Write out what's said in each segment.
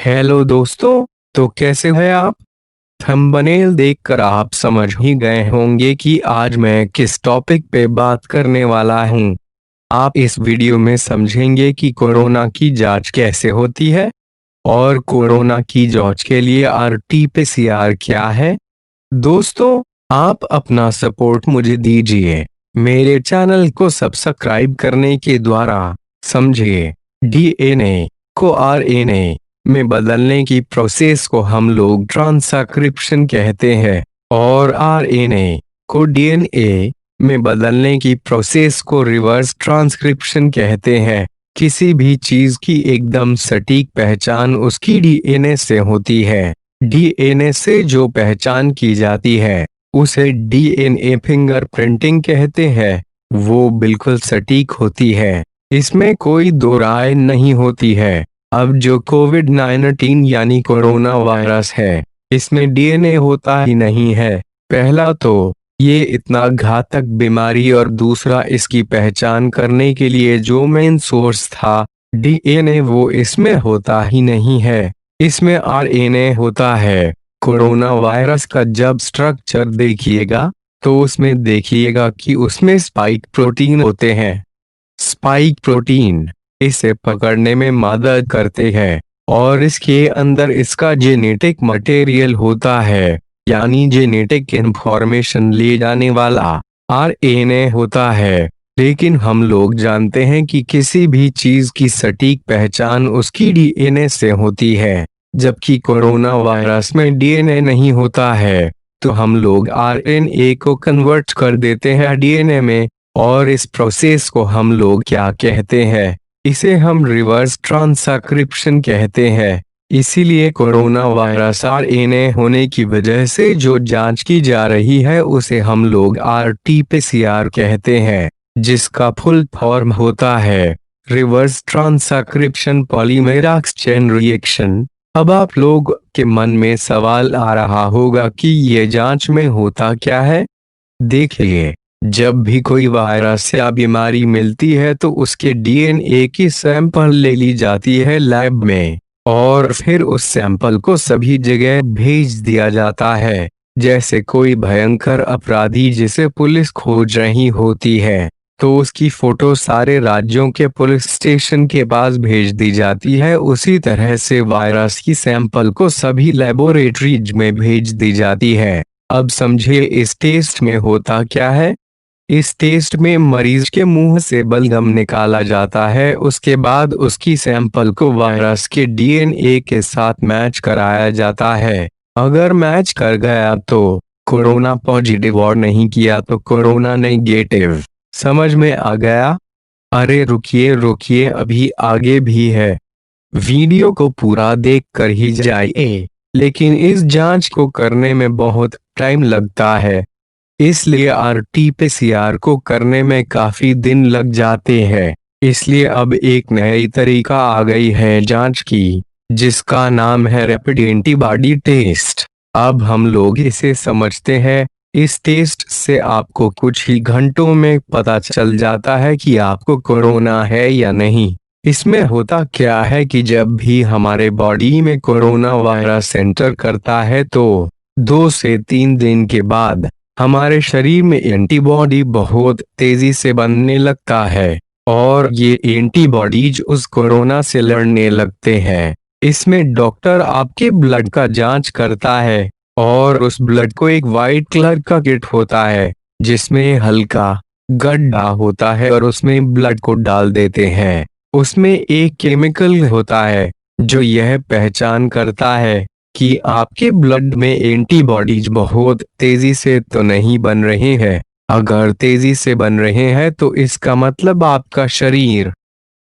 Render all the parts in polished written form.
Hello दोस्तों। तो कैसे हैं आप? थंबनेल देखकर आप समझ ही गए होंगे कि आज मैं किस टॉपिक पे बात करने वाला हूं। आप इस वीडियो में समझेंगे कि कोरोना की जांच कैसे होती है और कोरोना की जांच के लिए आरटी-पीसीआर क्या है। दोस्तों, आप अपना सपोर्ट मुझे दीजिए मेरे चैनल को सब्सक्राइब करने के द्वारा। समझिए, डीएनए को आरएनए में बदलने की प्रोसेस को हम लोग ट्रांसक्रिप्शन कहते हैं और आरएनए को डीएनए में बदलने की प्रोसेस को रिवर्स ट्रांसक्रिप्शन कहते हैं। किसी भी चीज की एकदम सटीक पहचान उसकी डीएनए से होती है। डीएनए से जो पहचान की जाती है उसे डीएनए फिंगरप्रिंटिंग कहते हैं। वो बिल्कुल सटीक होती है, इसमें कोई दो राय नहीं होती है। अब जो कोविड-19 यानी कोरोना वायरस है, इसमें डीएनए होता ही नहीं है। पहला तो ये इतना घातक बीमारी और दूसरा इसकी पहचान करने के लिए जो मेन सोर्स था डीएनए, वो इसमें होता ही नहीं है। इसमें आरएनए होता है। कोरोना वायरस का जब स्ट्रक्चर देखिएगा तो उसमें देखिएगा कि उसमें स्पाइक प्रोटीन होते हैं। स्पाइक प्रोटीन इसे पकड़ने में मदद करते हैं और इसके अंदर इसका जेनेटिक मटेरियल होता है, यानी जेनेटिक इंफॉर्मेशन ले जाने वाला आरएनए होता है। लेकिन हम लोग जानते हैं कि किसी भी चीज की सटीक पहचान उसकी डीएनए से होती है, जबकि कोरोना वायरस में डीएनए नहीं होता है। तो हम लोग आरएनए को कन्वर्ट कर देते हैं डीएनए में और इस प्रोसेस को हम लोग क्या कहते हैं? इसे हम रिवर्स ट्रांसक्रिप्शन कहते हैं। इसीलिए कोरोना वायरस आरएनए होने की वजह से जो जांच की जा रही है उसे हम लोग आरटी-पीसीआर कहते हैं, जिसका फुल फॉर्म होता है reverse transcription polymerase chain reaction. अब आप लोग के मन में सवाल आ रहा होगा कि ये जांच में होता क्या है। देखिए, जब भी कोई वायरस या बीमारी मिलती है तो उसके डीएनए की सैंपल ले ली जाती है लैब में और फिर उस सैंपल को सभी जगह भेज दिया जाता है। जैसे कोई भयंकर अपराधी जिसे पुलिस खोज रही होती है तो उसकी फोटो सारे राज्यों के पुलिस स्टेशन के पास भेज दी जाती है, उसी तरह से वायरस की सैंपल को सभी लेबोरेटरीज में भेज दी जाती है। अब समझिए इस टेस्ट में होता क्या है। इस टेस्ट में मरीज के मुंह से बलगम निकाला जाता है, उसके बाद उसकी सैंपल को वायरस के डीएनए के साथ मैच कराया जाता है। अगर मैच कर गया तो कोरोना पॉजिटिव और नहीं किया तो कोरोना नेगेटिव। समझ में आ गया? अरे रुकिए रुकिए, अभी आगे भी है। वीडियो को पूरा देख कर ही जाइए। लेकिन इस जांच को करने में बहुत टाइम लगता है, इसलिए आरटी-पीसीआर को करने में काफी दिन लग जाते हैं। इसलिए अब एक नई तरीका आ गई है जांच की, जिसका नाम है रैपिड एंटीबॉडी टेस्ट। अब हम लोग इसे समझते हैं। इस टेस्ट से आपको कुछ ही घंटों में पता चल जाता है कि आपको कोरोना है या नहीं। इसमें होता क्या है कि जब भी हमारे बॉडी में कोरोना वायरस एंटर करता है तो 2 से 3 दिन के बाद हमारे शरीर में एंटीबॉडी बहुत तेजी से बनने लगता है और ये एंटीबॉडीज उस कोरोना से लड़ने लगते हैं। इसमें डॉक्टर आपके ब्लड का जांच करता है और उस ब्लड को एक वाइट कलर का किट होता है जिसमें हल्का गड्ढा होता है और उसमें ब्लड को डाल देते हैं। उसमें एक केमिकल होता है जो यह पहचान करता है कि आपके ब्लड में एंटीबॉडीज बहुत तेजी से तो नहीं बन रहे हैं। अगर तेजी से बन रहे हैं तो इसका मतलब आपका शरीर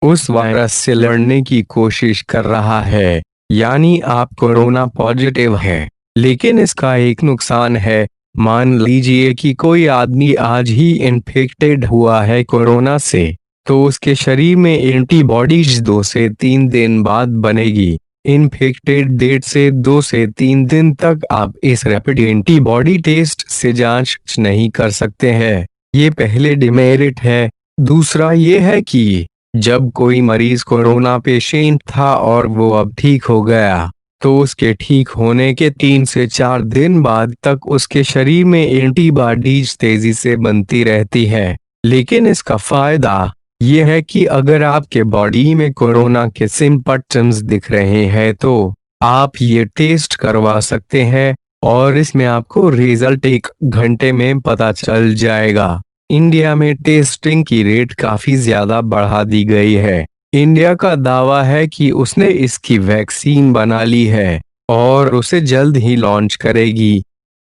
उस वायरस से लड़ने की कोशिश कर रहा है, यानी आप कोरोना पॉजिटिव है। लेकिन इसका एक नुकसान है। मान लीजिए कि कोई आदमी आज ही इन्फेक्टेड हुआ है कोरोना से, तो उसके शरीर में एंटीबॉडीज 2 से 3 दिन बाद बनेगी। इन्फेक्टेड डेट से 2 से 3 दिन तक आप इस रैपिड एंटीबॉडी टेस्ट से जांच नहीं कर सकते हैं। ये पहले डिमेरिट है। दूसरा ये है कि जब कोई मरीज कोरोना पेशेंट था और वो अब ठीक हो गया, तो उसके ठीक होने के 3 से 4 दिन बाद तक उसके शरीर में एंटीबॉडीज तेजी से बनती रहती है। लेकिन इसका फायदा ये है कि अगर आपके बॉडी में कोरोना के सिम्पटम्स दिख रहे हैं तो आप ये टेस्ट करवा सकते हैं और इसमें आपको रिजल्ट 1 घंटे में पता चल जाएगा। इंडिया में टेस्टिंग की रेट काफी ज्यादा बढ़ा दी गई है। इंडिया का दावा है कि उसने इसकी वैक्सीन बना ली है और उसे जल्द ही लॉन्च करेगी।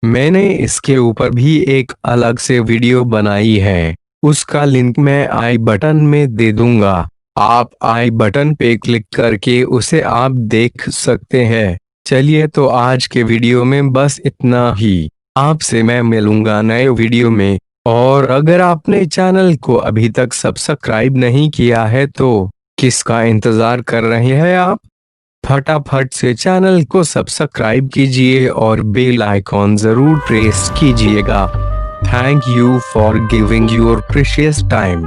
मैंने इसके ऊपर भी एक अलग से वीडियो बनाई है, उसका लिंक मैं आई बटन में दे दूंगा। आप आई बटन पे क्लिक करके उसे आप देख सकते हैं। चलिए तो आज के वीडियो में बस इतना ही। आपसे मैं मिलूंगा नए वीडियो में। और अगर आपने चैनल को अभी तक सब्सक्राइब नहीं किया है तो किसका इंतजार कर रहे हैं आप? फटाफट से चैनल को सब्सक्राइब कीजिए और बेल आइकॉन जरूर प्रेस कीजिएगा। Thank you for giving your precious time.